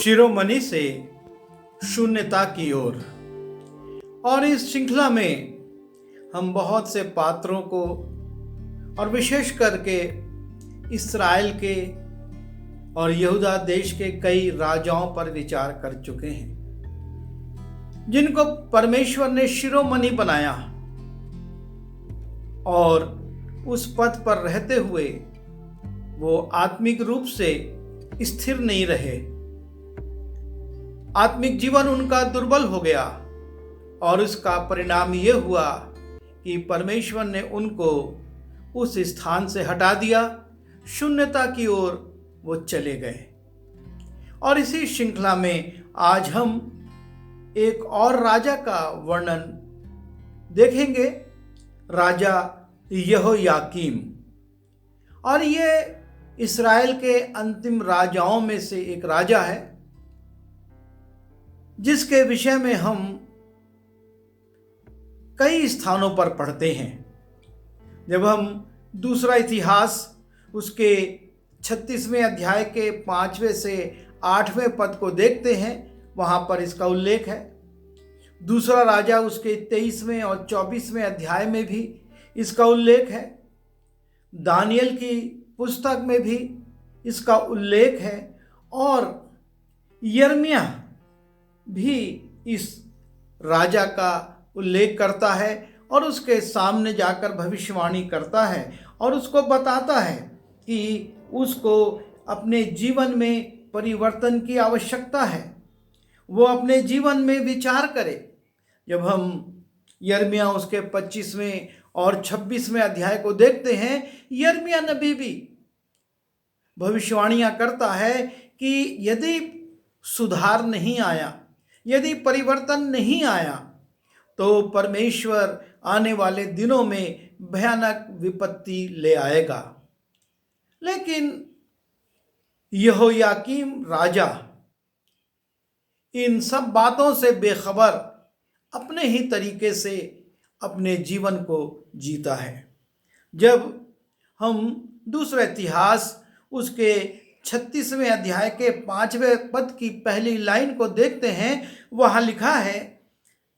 शिरोमणि से शून्यता की ओर। और इस श्रृंखला में हम बहुत से पात्रों को और विशेष करके इस्राएल के और यहूदा देश के कई राजाओं पर विचार कर चुके हैं, जिनको परमेश्वर ने शिरोमणि बनाया और उस पद पर रहते हुए वो आत्मिक रूप से स्थिर नहीं रहे। आत्मिक जीवन उनका दुर्बल हो गया और इसका परिणाम ये हुआ कि परमेश्वर ने उनको उस स्थान से हटा दिया, शून्यता की ओर वो चले गए। और इसी श्रृंखला में आज हम एक और राजा का वर्णन देखेंगे, राजा यहोयाकीम। और ये इस्राएल के अंतिम राजाओं में से एक राजा है, जिसके विषय में हम कई स्थानों पर पढ़ते हैं। जब हम दूसरा इतिहास उसके 36वें अध्याय के 5वें से 8वें पद को देखते हैं, वहां पर इसका उल्लेख है। दूसरा राजा उसके 23वें और 24वें अध्याय में भी इसका उल्लेख है। दानियल की पुस्तक में भी इसका उल्लेख है और यिर्मयाह भी इस राजा का उल्लेख करता है और उसके सामने जाकर भविष्यवाणी करता है और उसको बताता है कि उसको अपने जीवन में परिवर्तन की आवश्यकता है, वो अपने जीवन में विचार करे। जब हम यिर्मयाह उसके 25वें और 26वें अध्याय को देखते हैं, यिर्मयाह नबी भी भविष्यवाणियां करता है कि यदि सुधार नहीं आया, यदि परिवर्तन नहीं आया, तो परमेश्वर आने वाले दिनों में भयानक विपत्ति ले आएगा। लेकिन यहोयाकीम राजा इन सब बातों से बेखबर अपने ही तरीके से अपने जीवन को जीता है। जब हम दूसरा इतिहास उसके 36वें अध्याय के 5वें पद की पहली लाइन को देखते हैं, वहां लिखा है,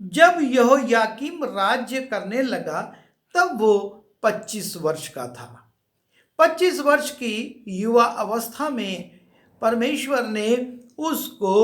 जब यहोयाकीम राज्य करने लगा तब वो 25 वर्ष का था। 25 वर्ष की युवा अवस्था में परमेश्वर ने उसको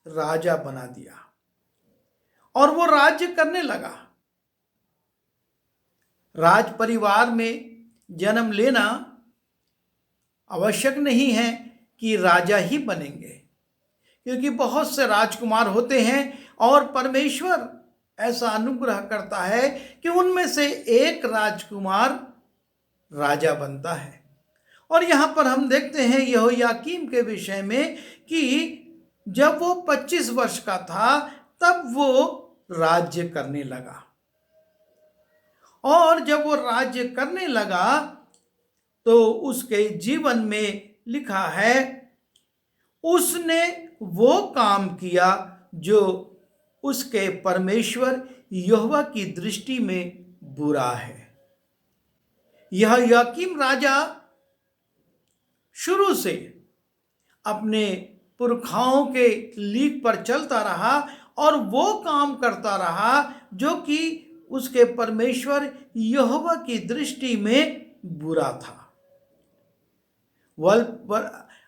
राजा बना दिया और वो राज्य करने लगा। राज परिवार में जन्म लेना आवश्यक नहीं है कि राजा ही बनेंगे, क्योंकि बहुत से राजकुमार होते हैं और परमेश्वर ऐसा अनुग्रह करता है कि उनमें से एक राजकुमार राजा बनता है। और यहाँ पर हम देखते हैं यहोयाकीम के विषय में कि जब वो 25 वर्ष का था तब वो राज्य करने लगा। और जब वो राज्य करने लगा तो उसके जीवन में लिखा है, उसने वो काम किया जो उसके परमेश्वर यहोवा की दृष्टि में बुरा है। यहोयाकीम राजा शुरू से अपने पुरखाओं के लीक पर चलता रहा और वो काम करता रहा जो कि उसके परमेश्वर यहोवा की दृष्टि में बुरा था।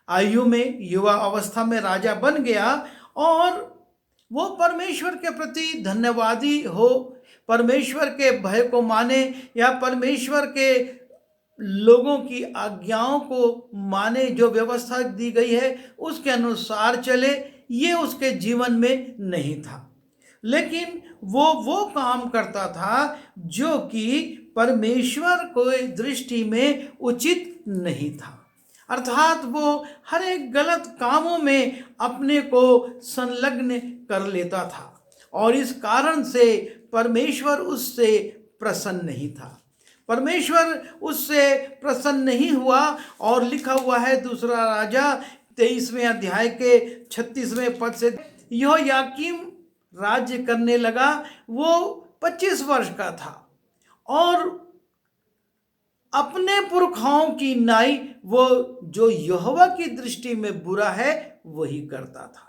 आयु में युवा अवस्था में राजा बन गया और वो परमेश्वर के प्रति धन्यवादी हो, परमेश्वर के भय को माने या परमेश्वर के लोगों की आज्ञाओं को माने, जो व्यवस्था दी गई है उसके अनुसार चले, ये उसके जीवन में नहीं था। लेकिन वो काम करता था जो कि परमेश्वर को दृष्टि में उचित नहीं था। अर्थात वो हर एक गलत कामों में अपने को संलग्न कर लेता था और इस कारण से परमेश्वर उससे प्रसन्न नहीं था। परमेश्वर उससे प्रसन्न नहीं हुआ और लिखा हुआ है दूसरा राजा 23वें अध्याय के 36वें पद से, यहोयाकीम राज्य करने लगा। वो 25 वर्ष का था और अपने पुरखाओं की नाई वो जो यहोवा की दृष्टि में बुरा है वही करता था।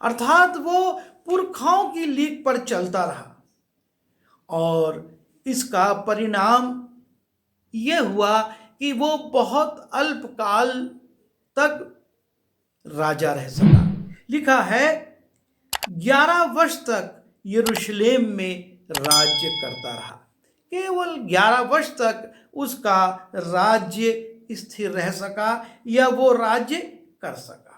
अर्थात वो पुरखाओं की लीक पर चलता रहा और इसका परिणाम यह हुआ कि वो बहुत अल्पकाल तक राजा रह सका। लिखा है 11 वर्ष तक यरूशलेम में राज्य करता रहा। केवल 11 वर्ष तक उसका राज्य स्थिर रह सका या वो राज्य कर सका,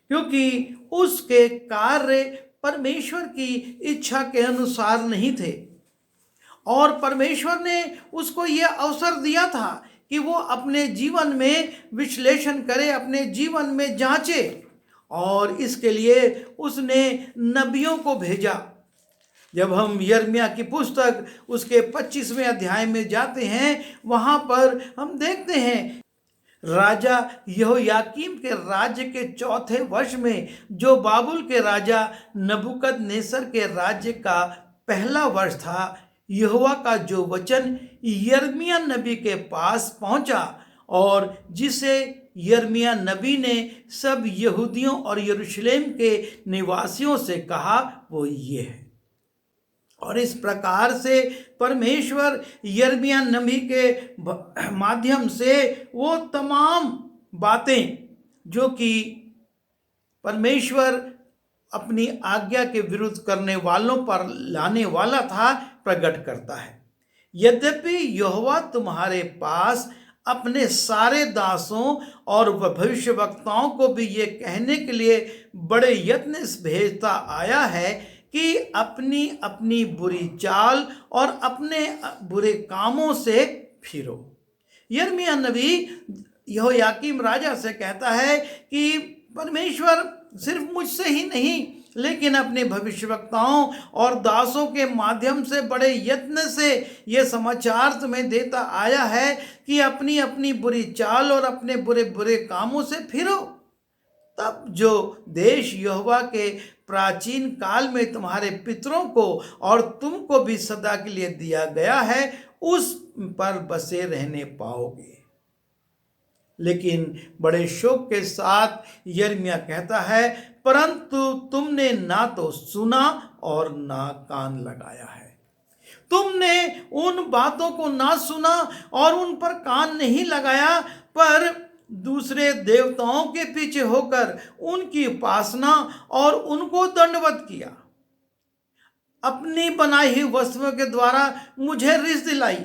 क्योंकि उसके कार्य परमेश्वर की इच्छा के अनुसार नहीं थे और परमेश्वर ने उसको यह अवसर दिया था कि वो अपने जीवन में विश्लेषण करे, अपने जीवन में जांचे, और इसके लिए उसने नबियों को भेजा। जब हम यिर्मयाह की पुस्तक उसके 25वें अध्याय में जाते हैं, वहां पर हम देखते हैं राजा यहोयाकीम के राज्य के चौथे वर्ष में, जो बाबुल के राजा नबूकदनेस्सर के राज्य का पहला वर्ष था, यहोवा का जो वचन यिर्मयाह नबी के पास पहुंचा और जिसे यिर्मयाह नबी ने सब यहूदियों और यरूशलेम के निवासियों से कहा, वो ये है। और इस प्रकार से परमेश्वर यिर्मयाह नबी के माध्यम से वो तमाम बातें जो कि परमेश्वर अपनी आज्ञा के विरुद्ध करने वालों पर लाने वाला था, प्रकट करता है। यद्यपि यहोवा तुम्हारे पास अपने सारे दासों और भविष्यवक्ताओं को भी ये कहने के लिए बड़े यत्न से भेजता आया है कि अपनी अपनी बुरी चाल और अपने बुरे कामों से फिरो। यिर्मयाह नबी यहोयाकीम राजा से कहता है कि परमेश्वर सिर्फ मुझसे ही नहीं लेकिन अपने भविष्यवक्ताओं और दासों के माध्यम से बड़े यत्न से यह समाचार तुम्हें देता आया है कि अपनी अपनी बुरी चाल और अपने बुरे बुरे कामों से फिरो। तब जो देश यहोवा के प्राचीन काल में तुम्हारे पितरों को और तुमको भी सदा के लिए दिया गया है, उस पर बसे रहने पाओगे। लेकिन बड़े शोक के साथ यिर्मयाह कहता है, परंतु तुमने ना तो सुना और ना कान लगाया है। तुमने उन बातों को ना सुना और उन पर कान नहीं लगाया, पर दूसरे देवताओं के पीछे होकर उनकी उपासना और उनको दंडवत किया। अपनी बनाई हुई वस्तुओं के द्वारा मुझे रिस दिलाई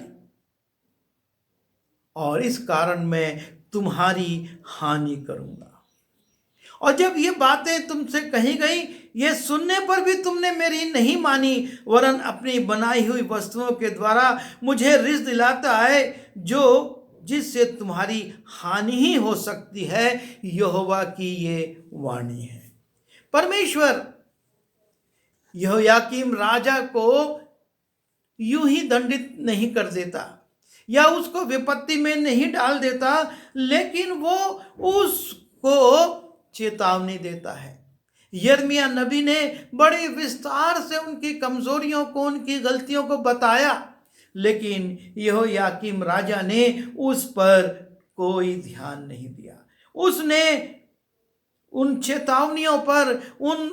और इस कारण मैं तुम्हारी हानि करूंगा। और जब ये बातें तुमसे कही गई, ये सुनने पर भी तुमने मेरी नहीं मानी, वरन अपनी बनाई हुई वस्तुओं के द्वारा मुझे रिस दिलाता है, जो जिससे तुम्हारी हानि ही हो सकती है, यहोवा की ये वाणी है। परमेश्वर यहोयाकीम राजा को यूं ही दंडित नहीं कर देता या उसको विपत्ति में नहीं डाल देता, लेकिन वो उसको चेतावनी देता है। यिर्मयाह नबी ने बड़े विस्तार से उनकी कमजोरियों को, उनकी गलतियों को बताया, लेकिन यहोयाकीम राजा ने उस पर कोई ध्यान नहीं दिया। उसने उन चेतावनियों पर, उन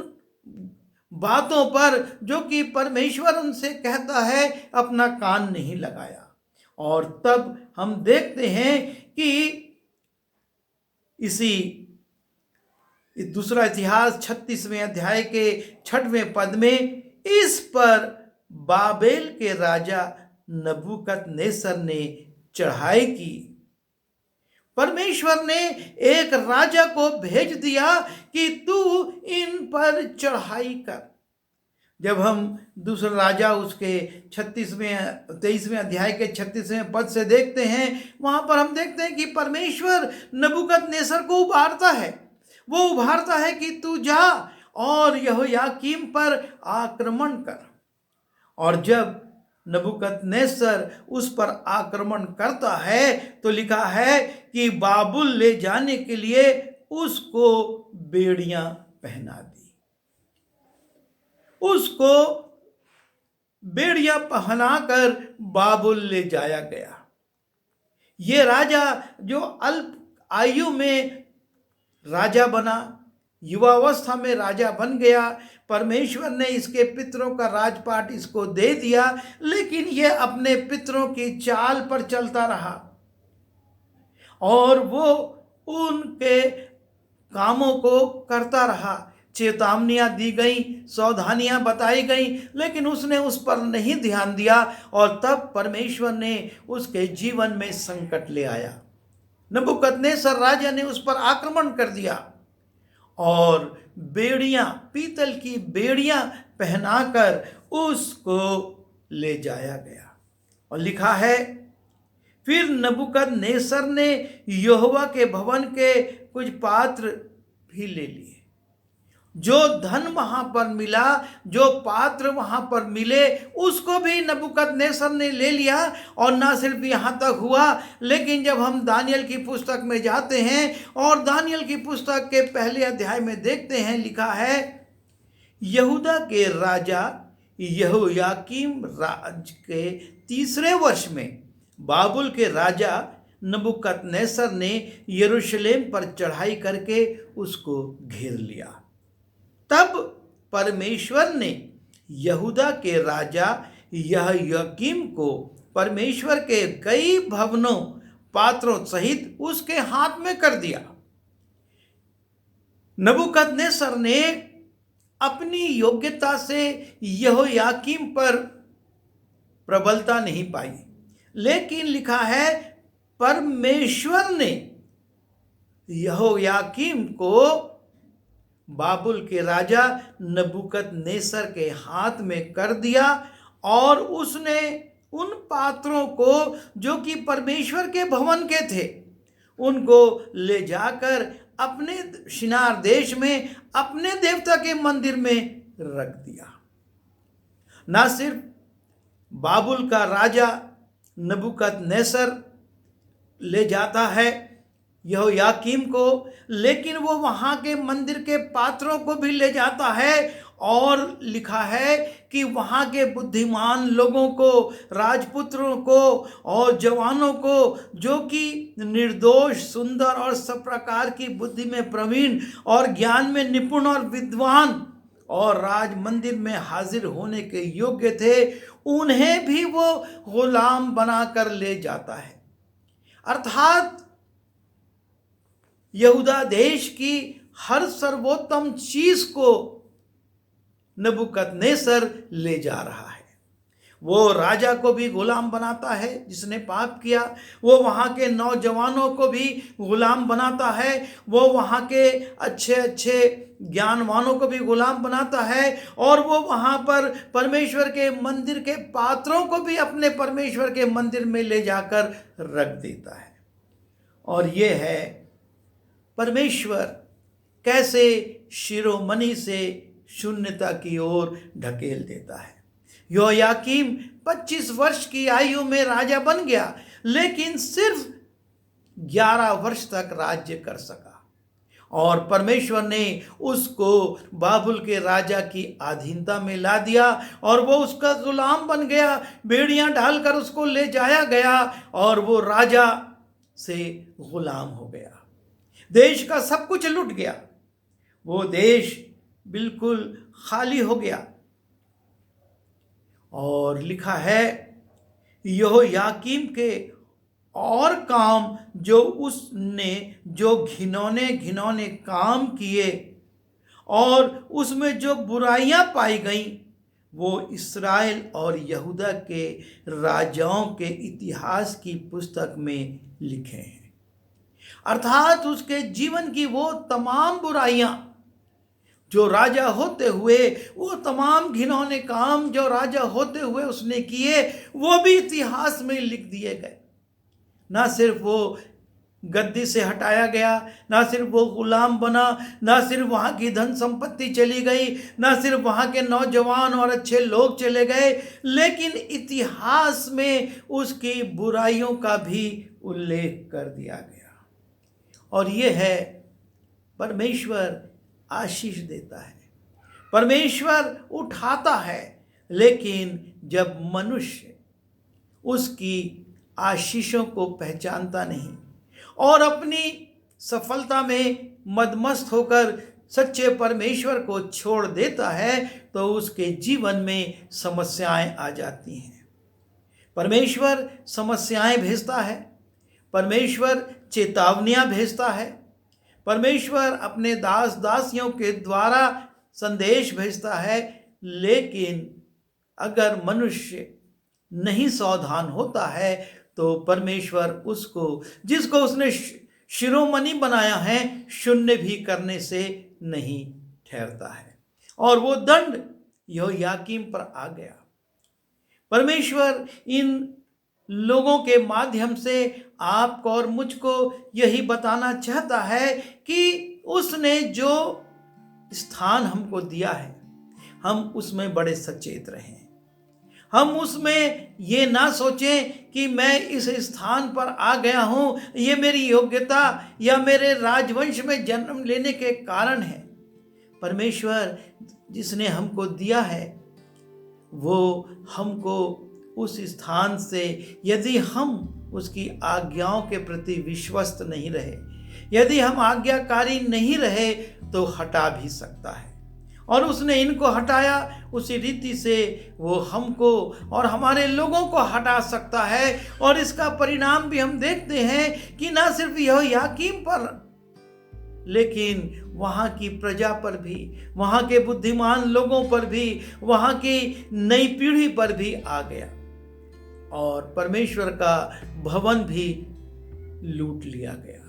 बातों पर जो कि परमेश्वर उनसे कहता है, अपना कान नहीं लगाया। और तब हम देखते हैं कि इसी दूसरा इतिहास 36वें अध्याय के 6वें पद में, इस पर बाबेल के राजा नबूकदनेस्सर ने चढ़ाई की। परमेश्वर ने एक राजा को भेज दिया कि तू इन पर चढ़ाई कर। जब हम दूसरा राजा उसके 23वें अध्याय के 36वें पद से देखते हैं, वहां पर हम देखते हैं कि परमेश्वर नबूकदनेस्सर को उभारता है। वो उभारता है कि तू जा और यहोयाकीम पर आक्रमण कर। और जब नबूकदनेस्सर उस पर आक्रमण करता है तो लिखा है कि बाबुल ले जाने के लिए उसको बेड़ियां पहना दी, उसको बेड़िया पहनाकर बाबुल ले जाया गया। ये राजा जो अल्प आयु में राजा बना, युवावस्था में राजा बन गया, परमेश्वर ने इसके पितरों का राजपाट इसको दे दिया, लेकिन ये अपने पितरों की चाल पर चलता रहा और वो उनके कामों को करता रहा। चेतावनियां दी गई, सावधानियां बताई गई, लेकिन उसने उस पर नहीं ध्यान दिया और तब परमेश्वर ने उसके जीवन में संकट ले आया। नबूकदनेस्सर राजा ने उस पर आक्रमण कर दिया और बेड़ियां, पीतल की बेड़ियां पहनाकर उसको ले जाया गया। और लिखा है, फिर नबूकदनेस्सर ने यहोवा के भवन के कुछ पात्र भी ले लिए। जो धन वहां पर मिला, जो पात्र वहां पर मिले, उसको भी नबूकदनेस्सर ने ले लिया। और ना सिर्फ यहां तक हुआ, लेकिन जब हम दानियल की पुस्तक में जाते हैं और दानियल की पुस्तक के पहले अध्याय में देखते हैं, लिखा है, यहूदा के राजा यहोयाकीम राज के 3 वर्ष में बाबुल के राजा नबूकदनेस्सर ने यरूशलेम पर चढ़ाई करके उसको घेर लिया। तब परमेश्वर ने यहूदा के राजा यहोयाकीम को परमेश्वर के कई भवनों, पात्रों सहित उसके हाथ में कर दिया। नबूकदनेस्सर ने अपनी योग्यता से यहोयाकीम पर प्रबलता नहीं पाई, लेकिन लिखा है, परमेश्वर ने यहोयाकीम को बाबुल के राजा नबूकदनेस्सर के हाथ में कर दिया और उसने उन पात्रों को जो कि परमेश्वर के भवन के थे, उनको ले जाकर अपने शिनार देश में अपने देवता के मंदिर में रख दिया। ना सिर्फ बाबुल का राजा नबूकदनेस्सर ले जाता है यहोयाकीम को, लेकिन वो वहाँ के मंदिर के पात्रों को भी ले जाता है। और लिखा है कि वहाँ के बुद्धिमान लोगों को, राजपुत्रों को और जवानों को, जो कि निर्दोष, सुंदर और सब प्रकार की बुद्धि में प्रवीण और ज्ञान में निपुण और विद्वान और राज मंदिर में हाजिर होने के योग्य थे, उन्हें भी वो गुलाम बनाकर ले जाता है। अर्थात यहूदा देश की हर सर्वोत्तम चीज को नबूकदनेस्सर ले जा रहा है। वो राजा को भी गुलाम बनाता है जिसने पाप किया, वो वहाँ के नौजवानों को भी गुलाम बनाता है, वो वहाँ के अच्छे अच्छे ज्ञानवानों को भी गुलाम बनाता है, और वो वहाँ पर परमेश्वर के मंदिर के पात्रों को भी अपने परमेश्वर के मंदिर में ले जाकर रख देता है। और ये है परमेश्वर कैसे शिरोमणि से शून्यता की ओर ढकेल देता है। यहोयाकीम 25 वर्ष की आयु में राजा बन गया, लेकिन सिर्फ 11 वर्ष तक राज्य कर सका और परमेश्वर ने उसको बाबुल के राजा की अधीनता में ला दिया और वो उसका गुलाम बन गया। बेड़ियां डालकर उसको ले जाया गया और वो राजा से गुलाम हो गया। देश का सब कुछ लुट गया, वो देश बिल्कुल खाली हो गया। और लिखा है, यहोयाकीम के और काम जो उसने जो घिनौने घिनौने काम किए और उसमें जो बुराइयां पाई गईं, वो इस्राएल और यहूदा के राजाओं के इतिहास की पुस्तक में लिखे हैं। अर्थात उसके जीवन की वो तमाम बुराइयां जो राजा होते हुए, वो तमाम घिनौने काम जो राजा होते हुए उसने किए, वो भी इतिहास में लिख दिए गए। ना सिर्फ वो गद्दी से हटाया गया, ना सिर्फ वो गुलाम बना, ना सिर्फ वहाँ की धन संपत्ति चली गई, ना सिर्फ वहाँ के नौजवान और अच्छे लोग चले गए, लेकिन इतिहास में उसकी बुराइयों का भी उल्लेख कर दिया गया। और ये है, परमेश्वर आशीष देता है, परमेश्वर उठाता है, लेकिन जब मनुष्य उसकी आशीषों को पहचानता नहीं और अपनी सफलता में मदमस्त होकर सच्चे परमेश्वर को छोड़ देता है, तो उसके जीवन में समस्याएं आ जाती हैं। परमेश्वर समस्याएं भेजता है, परमेश्वर चेतावनियां भेजता है, परमेश्वर अपने दास दासियों के द्वारा संदेश भेजता है। लेकिन अगर मनुष्य नहीं सावधान होता है तो परमेश्वर उसको, जिसको उसने शिरोमणि बनाया है, शून्य भी करने से नहीं ठहरता है। और वो दंड यहोयाकीम पर आ गया। परमेश्वर इन लोगों के माध्यम से आपको और मुझको यही बताना चाहता है कि उसने जो स्थान हमको दिया है, हम उसमें बड़े सचेत रहें। हम उसमें ये ना सोचें कि मैं इस स्थान पर आ गया हूँ, ये मेरी योग्यता या मेरे राजवंश में जन्म लेने के कारण है। परमेश्वर जिसने हमको दिया है, वो हमको उस स्थान से, यदि हम उसकी आज्ञाओं के प्रति विश्वस्त नहीं रहे, यदि हम आज्ञाकारी नहीं रहे, तो हटा भी सकता है। और उसने इनको हटाया, उसी रीति से वो हमको और हमारे लोगों को हटा सकता है। और इसका परिणाम भी हम देखते हैं कि ना सिर्फ यहोयाकीम पर, लेकिन वहाँ की प्रजा पर भी, वहाँ के बुद्धिमान लोगों पर भी, वहाँ की नई पीढ़ी पर भी आ गया और परमेश्वर का भवन भी लूट लिया गया।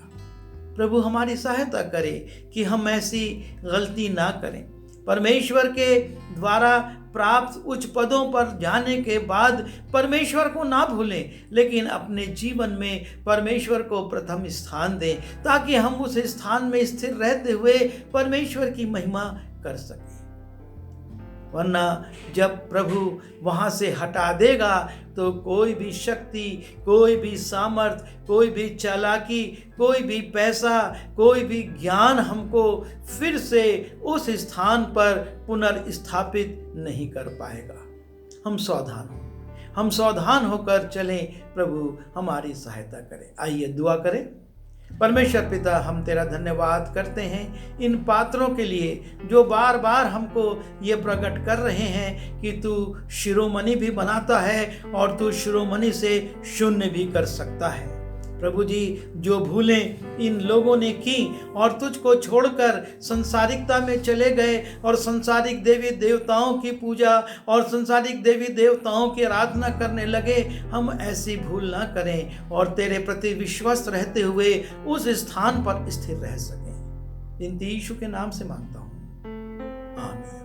प्रभु हमारी सहायता करे कि हम ऐसी गलती ना करें। परमेश्वर के द्वारा प्राप्त उच्च पदों पर जाने के बाद परमेश्वर को ना भूलें, लेकिन अपने जीवन में परमेश्वर को प्रथम स्थान दें, ताकि हम उस स्थान में स्थिर रहते हुए परमेश्वर की महिमा कर सकें। वरना जब प्रभु वहाँ से हटा देगा तो कोई भी शक्ति, कोई भी सामर्थ, कोई भी चालाकी, कोई भी पैसा, कोई भी ज्ञान हमको फिर से उस स्थान पर पुनर्स्थापित नहीं कर पाएगा। हम सावधान होकर चलें। प्रभु हमारी सहायता करें। आइए दुआ करें। परमेश्वर पिता, हम तेरा धन्यवाद करते हैं इन पात्रों के लिए जो बार बार हमको ये प्रकट कर रहे हैं कि तू शिरोमणि भी बनाता है और तू शिरोमणि से शून्य भी कर सकता है। प्रभु जी, जो भूलें इन लोगों ने की और तुझको छोड़कर संसारिकता में चले गए और संसारिक देवी देवताओं की पूजा और संसारिक देवी देवताओं की आराधना करने लगे, हम ऐसी भूल ना करें और तेरे प्रति विश्वास रहते हुए उस स्थान पर स्थिर रह सकें। इन यीशु के नाम से मांगता हूँ, आमीन।